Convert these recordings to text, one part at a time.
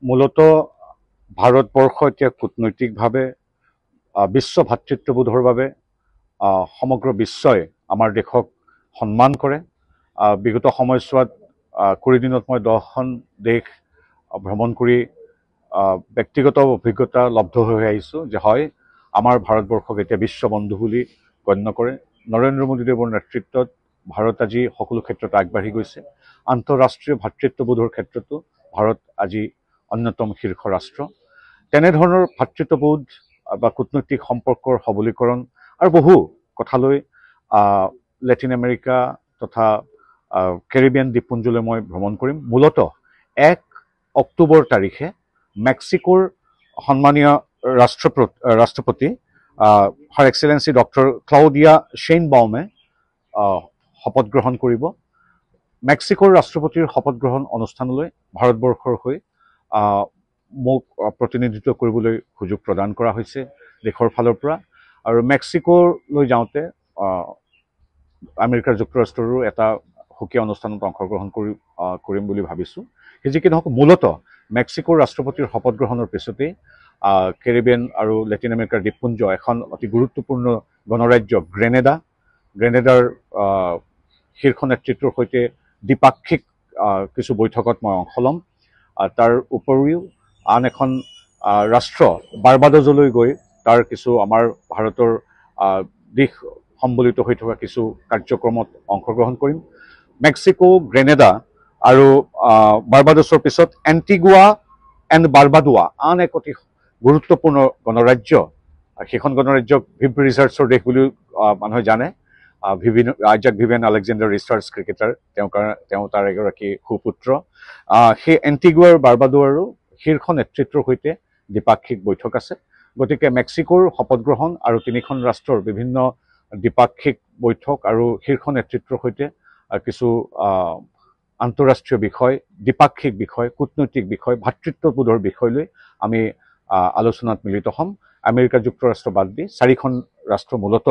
মূলত ভাৰতবৰ্ষ এতিয়া কূটনৈতিকভাৱে বিশ্ব ভাতৃত্ববোধৰ বাবে সমগ্ৰ বিশ্বই আমাৰ দেশক সন্মান কৰে। বিগত সময়ছোৱাত 20 দিনত মই 10খন দেশ ভ্ৰমণ কৰি ব্যক্তিগত অভিজ্ঞতা লব্ধ হৈ আহিছোঁ যে হয় আমাৰ ভাৰতবৰ্ষক এতিয়া বিশ্ববন্ধু বুলি গণ্য কৰে। নৰেন্দ্ৰ মোদীদেৱৰ নেতৃত্বত ভাৰত আজি সকলো ক্ষেত্ৰত আগবাঢ়ি গৈছে। আন্তঃৰাষ্ট্ৰীয় ভাতৃত্ববোধৰ ক্ষেত্ৰতো ভাৰত আজি অন্যতম শীৰ্ষ ৰাষ্ট্ৰ। তেনেধৰণৰ ভাতৃত্ববোধ বা কূটনৈতিক সম্পৰ্কৰ সবলীকৰণ আৰু বহু কথালৈ লেটিন আমেৰিকা তথা কেৰিবিয়ান দ্বীপপুঞ্জলৈ মই ভ্ৰমণ কৰিম। মূলত 1 অক্টোবৰ তাৰিখে মেক্সিকোৰ সন্মানীয় ৰাষ্ট্ৰপতি হাৰ এক্সেলেন্সি ডক্টৰ ক্লাউডিয়া শেইনবাউমে শপত গ্ৰহণ কৰিব। মেক্সিকোৰ ৰাষ্ট্ৰপতিৰ শপত গ্ৰহণ অনুষ্ঠানলৈ ভাৰতবৰ্ষৰ হৈ মোক প্ৰতিনিধিত্ব কৰিবলৈ সুযোগ প্ৰদান কৰা হৈছে দেশৰ ফালৰ পৰা। আৰু মেক্সিকোলৈ যাওঁতে আমেৰিকাৰ যুক্তৰাষ্ট্ৰৰো এটা সুকীয়া অনুষ্ঠানত অংশগ্ৰহণ কৰিম বুলি ভাবিছোঁ। যি কি নহওক মূলত মেক্সিকোৰ ৰাষ্ট্ৰপতিৰ শপত গ্ৰহণৰ পিছতেই কেৰিবিয়ান আৰু লেটিন আমেৰিকাৰ দ্বীপপুঞ্জ এখন অতি গুৰুত্বপূৰ্ণ গণৰাজ্য গ্ৰেনেডাৰ শীৰ্ষ নেতৃত্বৰ সৈতে দ্বিপাক্ষিক কিছু বৈঠকত মই অংশ ল'ম। তাৰ উপৰিও আন এখন ৰাষ্ট্ৰ বাৰ্বাডোজলৈ গৈ তাৰ কিছু আমাৰ ভাৰতৰ দিশ সম্বলিত হৈ থকা কিছু কাৰ্যক্ৰমত অংশগ্ৰহণ কৰিম। মেক্সিকো, গ্ৰেনেডা আৰু বাৰ্বাডোছৰ পিছত এণ্টিগুৱা এণ্ড বাৰ্বাডোৱা আন এক অতি গুৰুত্বপূৰ্ণ গণৰাজ্য। সেইখন গণৰাজ্যক ভিভ ৰিচাৰ্ডছৰ দেশ বুলিও মানুহে জানে। Isaac Vivian Alexander Richards cricketer, তেওঁ তাৰ এগৰাকী সুপুত্ৰ। সেই এণ্টিগুৱা আৰু বাৰ্বাডোৱাৰো শীৰ্ষ নেতৃত্বৰ সৈতে দ্বিপাক্ষিক বৈঠক আছে। গতিকে মেক্সিকোৰ শপত গ্ৰহণ আৰু 3খন ৰাষ্ট্ৰৰ বিভিন্ন দ্বিপাক্ষিক বৈঠক আৰু শীৰ্ষ নেতৃত্বৰ সৈতে কিছু আন্তঃৰাষ্ট্ৰীয় বিষয়, দ্বিপাক্ষিক বিষয়, কূটনৈতিক বিষয়, ভাতৃত্ববোধৰ বিষয় লৈ আমি আলোচনাত মিলিত হ'ম। আমেৰিকা যুক্তৰাষ্ট্ৰ বাদ দি 4খন ৰাষ্ট্ৰ মূলত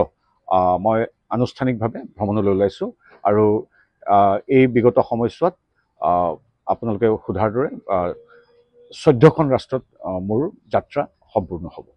মই আনুষ্ঠানিকভাৱে ভ্ৰমণলৈ ওলাইছোঁ। আৰু এই বিগত সময়ছোৱাত আপোনালোকে সোধাৰ দৰে 14খন ৰাষ্ট্ৰত মোৰ যাত্ৰা সম্পূৰ্ণ হ'ব।